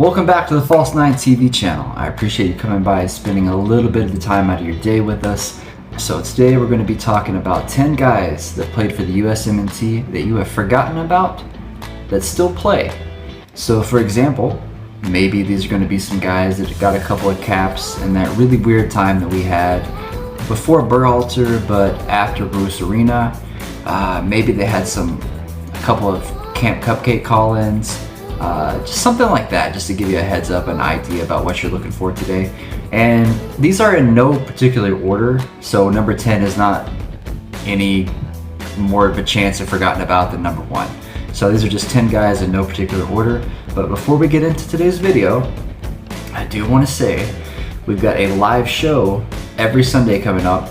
Welcome back to the False 9 TV channel. I appreciate you coming by and spending a little bit of the time out of your day with us. So today we're going to be talking about 10 guys that played for the USMNT that you have forgotten about that still play. So for example, maybe these are going to be some guys that got a couple of caps in that really weird time that we had before Berhalter but after Bruce Arena. Maybe they had a couple of Camp Cupcake call-ins. Just something like that, just to give you a heads up, an idea about what you're looking for today. And these are in no particular order, so number 10 is not any more of a chance of forgotten about than number 1. So these are just 10 guys in no particular order. But before we get into today's video, I do want to say we've got a live show every Sunday coming up,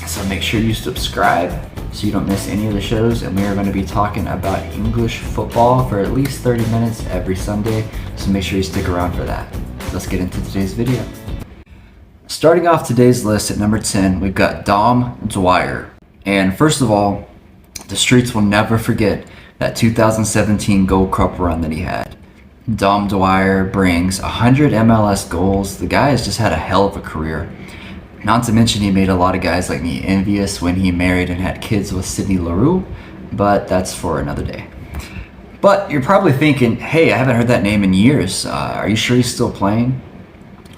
so make sure you subscribe so you don't miss any of the shows, and we are going to be talking about English football for at least 30 minutes every Sunday, so make sure you stick around for that. Let's get into today's video. Starting off today's list at number 10, we've got Dwyer. And first of all, the streets will never forget that 2017 Gold Cup run that he had. Dwyer brings 100 MLS goals. The guy has just had a hell of a career. Not to mention he made a lot of guys like me envious when he married and had kids with Sydney Leroux, but that's for another day. But you're probably thinking, hey, I haven't heard that name in years. Are you sure he's still playing?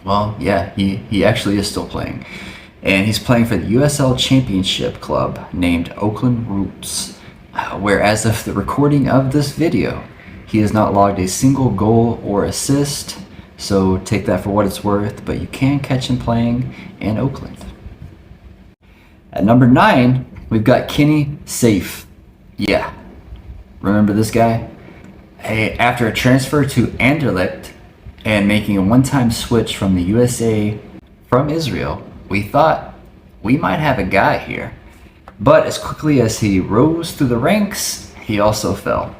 Well, yeah, he actually is still playing. And he's playing for the USL Championship club named Oakland Roots, where as of the recording of this video, he has not logged a single goal or assist. So take that for what it's worth, but you can catch him playing in Oakland. At number 9, we've got Saief. Yeah, remember this guy? Hey, after a transfer to Anderlecht and making a one-time switch from the USA from Israel, we thought we might have a guy here. But as quickly as he rose through the ranks, he also fell.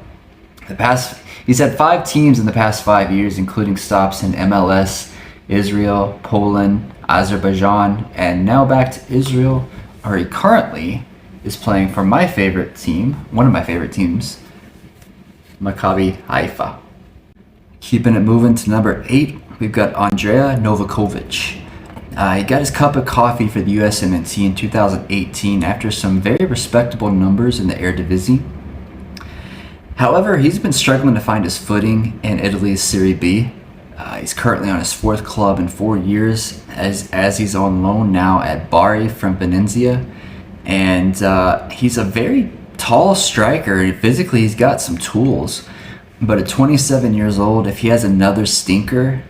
He's had 5 teams in the past 5 years, including stops in MLS, Israel, Poland, Azerbaijan, and now back to Israel, where he currently is playing for my favorite team, one of my favorite teams, Maccabi Haifa. Keeping it moving to number 8, we've got Andrea Novakovich. He got his cup of coffee for the USMNT in 2018 after some very respectable numbers in the Eredivisie. However, he's been struggling to find his footing in Italy's Serie B. He's currently on his 4th club in 4 years, as he's on loan now at Bari from Venezia. And he's a very tall striker, and physically he's got some tools. But at 27 years old, if he has another stinker,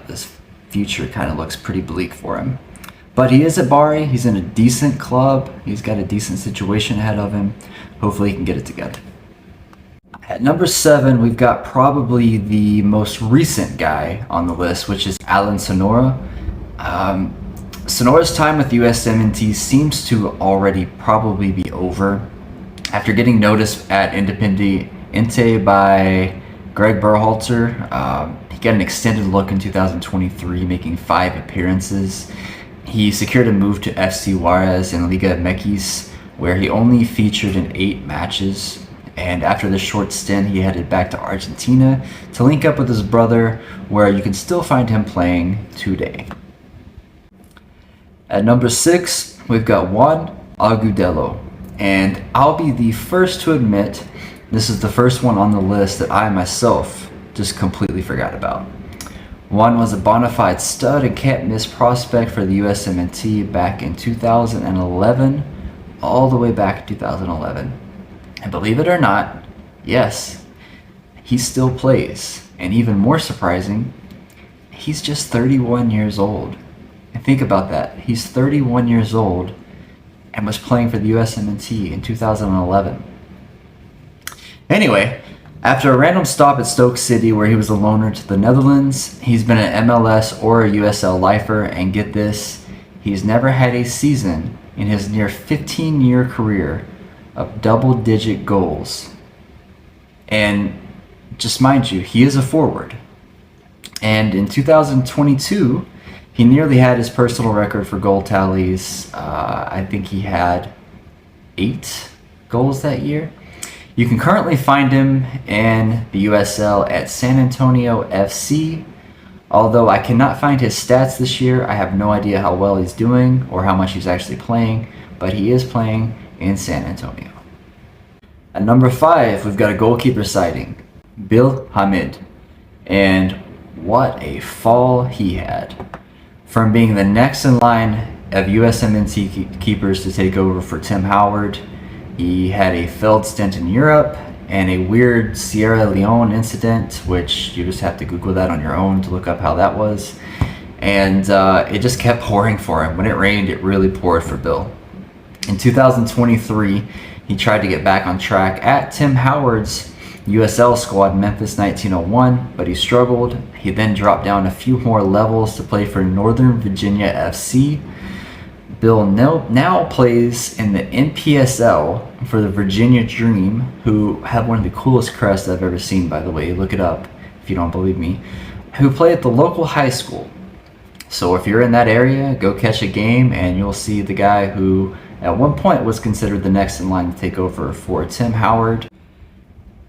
this future kind of looks pretty bleak for him. But he is at Bari, he's in a decent club, he's got a decent situation ahead of him. Hopefully he can get it together. At number 7, we've got probably the most recent guy on the list, which is Sonora. Sonora's time with USMNT seems to already probably be over. After getting noticed at Independiente by Greg Berhalter, he got an extended look in 2023, making 5 appearances. He secured a move to FC Juarez in Liga MX, where he only featured in 8 matches. And after this short stint, he headed back to Argentina to link up with his brother, where you can still find him playing today. At number 6, we've got Juan Audello. And I'll be the first to admit, this is the first one on the list that I myself just completely forgot about. Juan was a bona fide stud and can't miss prospect for the USMNT back in 2011, all the way back in 2011. And believe it or not, yes, he still plays. And even more surprising, he's just 31 years old. And think about that. He's 31 years old and was playing for the USMNT in 2011. Anyway, after a random stop at Stoke City where he was a loaner to the Netherlands, he's been an MLS or a USL lifer, and get this, he's never had a season in his near 15-year career of double-digit goals. And just mind you, he is a forward. And in 2022, he nearly had his personal record for goal tallies. I think he had 8 goals that year. You can currently find him in the USL at San Antonio FC. Although I cannot find his stats this year, I have no idea how well he's doing or how much he's actually playing, but he is playing in San Antonio. At number 5, we've got a goalkeeper sighting, Bill Hamid. And what a fall he had. From being the next in line of USMNT keepers to take over for Tim Howard, he had a failed stint in Europe and a weird Sierra Leone incident, which you just have to Google that on your own to look up how that was. And it just kept pouring for him. When it rained, it really poured for Bill. In 2023, he tried to get back on track at Tim Howard's USL squad, Memphis 1901, but he struggled. He then dropped down a few more levels to play for Northern Virginia FC. Bill now plays in the NPSL for the Virginia Dream, who have one of the coolest crests I've ever seen, by the way. Look it up if you don't believe me. Who play at the local high school. So if you're in that area, go catch a game and you'll see the guy who at one point was considered the next in line to take over for Tim Howard.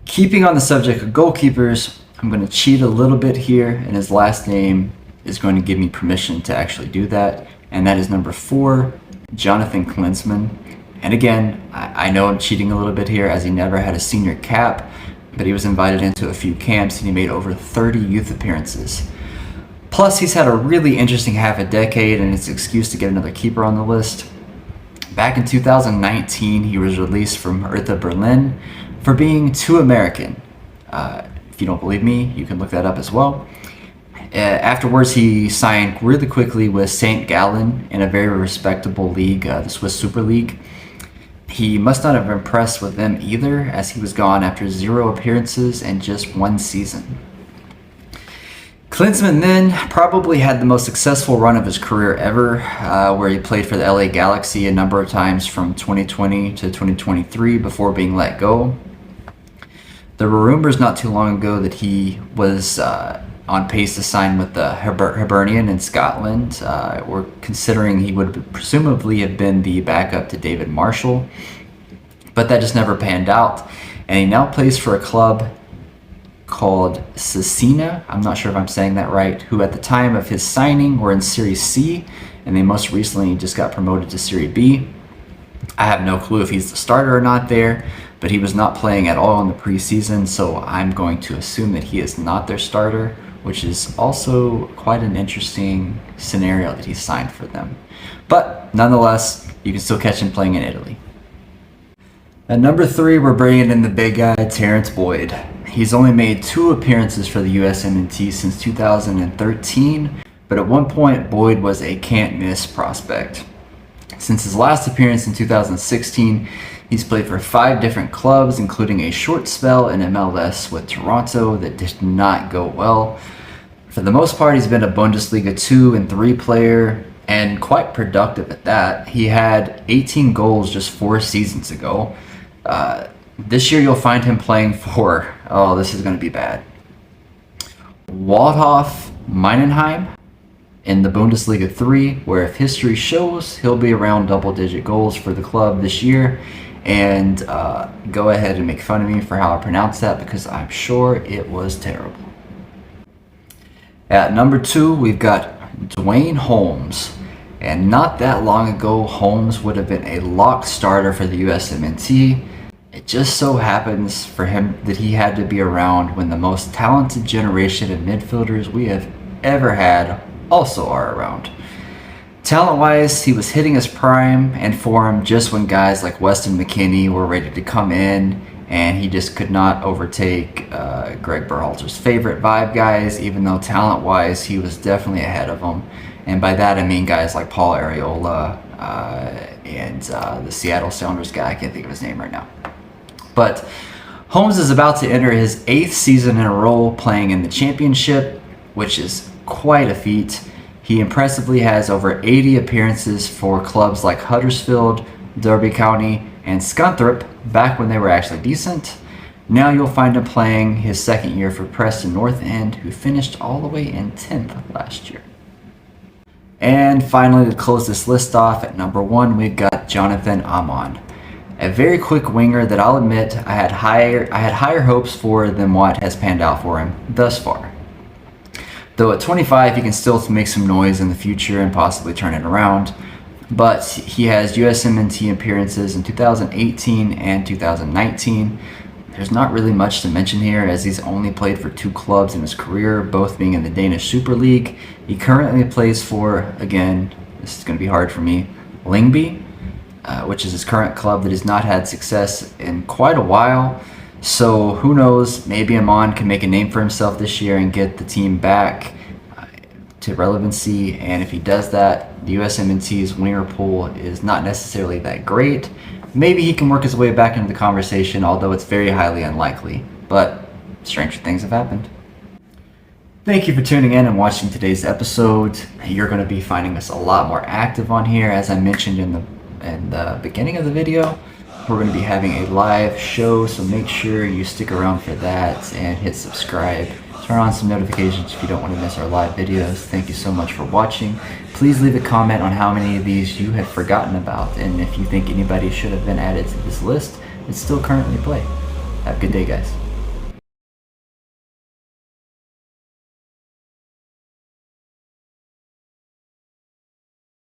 Keeping on the subject of goalkeepers, I'm going to cheat a little bit here, and his last name is going to give me permission to actually do that. And that is number 4, Jonathan Clintsman. And again, I know I'm cheating a little bit here as he never had a senior cap, but he was invited into a few camps and he made over 30 youth appearances. Plus, he's had a really interesting half a decade, and it's an excuse to get another keeper on the list. Back in 2019, he was released from Hertha Berlin for being too American. If you don't believe me, you can look that up as well. Afterwards, he signed really quickly with St. Gallen in a very respectable league, the Swiss Super League. He must not have impressed with them either, as he was gone after 0 appearances and just 1 season. Clintsman then probably had the most successful run of his career ever, where he played for the LA Galaxy a number of times from 2020 to 2023 before being let go. There were rumors not too long ago that he was on pace to sign with the Hibernian in Scotland. We're considering he would presumably have been the backup to David Marshall, but that just never panned out. And he now plays for a club called Cesena, I'm not sure if I'm saying that right, who at the time of his signing were in Serie C, and they most recently just got promoted to Serie B. I have no clue if he's the starter or not there, but he was not playing at all in the preseason, so I'm going to assume that he is not their starter, which is also quite an interesting scenario that he signed for them. But nonetheless, you can still catch him playing in Italy. At number 3, we're bringing in the big guy, Terence Boyd. He's only made 2 appearances for the USMNT since 2013, but at one point, Boyd was a can't-miss prospect. Since his last appearance in 2016, he's played for 5 different clubs, including a short spell in MLS with Toronto that did not go well. For the most part, he's been a Bundesliga 2 and 3 player, and quite productive at that. He had 18 goals just 4 seasons ago. This year you'll find him playing for, oh, this is going to be bad, Waldhof Meinenheim in the Bundesliga 3, where if history shows, he'll be around double-digit goals for the club this year. And go ahead and make fun of me for how I pronounce that, because I'm sure it was terrible. At number 2, we've got Dwayne Holmes. And not that long ago, Holmes would have been a lock starter for the USMNT. It just so happens for him that he had to be around when the most talented generation of midfielders we have ever had also are around. Talent-wise, he was hitting his prime and form just when guys like Weston McKennie were ready to come in, and he just could not overtake Greg Berhalter's favorite vibe guys, even though talent-wise he was definitely ahead of them. And by that I mean guys like Paul Arriola and the Seattle Sounders guy, I can't think of his name right now. But Holmes is about to enter his 8th season in a row playing in the championship, which is quite a feat. He impressively has over 80 appearances for clubs like Huddersfield, Derby County, and Scunthorpe back when they were actually decent. Now you'll find him playing his 2nd year for Preston North End, who finished all the way in 10th last year. And finally, to close this list off, at number 1, we've got Jonathan Aman. A very quick winger that I'll admit I had higher hopes for than what has panned out for him thus far. Though at 25 he can still make some noise in the future and possibly turn it around, but he has USMNT appearances in 2018 and 2019. There's not really much to mention here, as he's only played for 2 clubs in his career, both being in the Danish Super League. He currently plays for, again, this is going to be hard for me, Lyngby, which is his current club that has not had success in quite a while. So who knows, maybe Aman can make a name for himself this year and get the team back to relevancy. And if he does that, the USMNT's winger pool is not necessarily that great. Maybe he can work his way back into the conversation, although it's very highly unlikely. But stranger things have happened. Thank you for tuning in and watching today's episode. You're going to be finding us a lot more active on here. As I mentioned in the beginning of the video, we're going to be having a live show, so make sure you stick around for that and hit subscribe. Turn on some notifications if you don't want to miss our live videos. Thank you so much for watching. Please leave a comment on how many of these you have forgotten about, and if you think anybody should have been added to this list, it's still currently played. Have a good day, guys.